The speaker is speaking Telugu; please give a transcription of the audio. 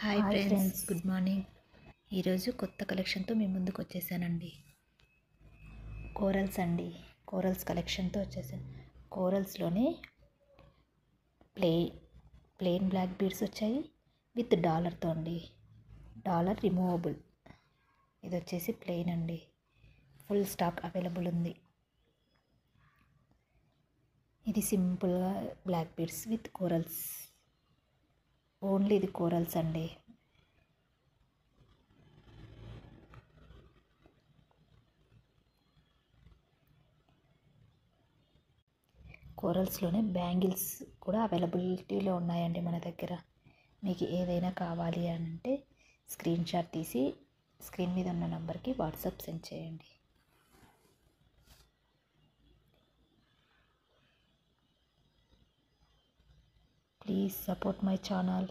Hi friends, good morning. ఈరోజు కొత్త కలెక్షన్తో మీ ముందుకు వచ్చేసానండి. కోరల్స్ కలెక్షన్తో వచ్చేసాను. కోరల్స్లోనే ప్లెయిన్ బ్లాక్ బీడ్స్ వచ్చాయి విత్ డాలర్తో అండి. Dollar removable. ఇది వచ్చేసి ప్లెయిన్ అండి. ఫుల్ స్టాక్ అవైలబుల్ ఉంది. ఇది సింపుల్గా black beads with corals. Only ఇది కోరల్స్ అండి. కోరల్స్లోనే బ్యాంగిల్స్ కూడా అవైలబిలిటీలో ఉన్నాయండి మన దగ్గర. మీకు ఏదైనా కావాలి అని అంటే స్క్రీన్ షాట్ తీసి స్క్రీన్ మీద ఉన్న నంబర్కి వాట్సాప్ సెండ్ చేయండి. Please support my channel.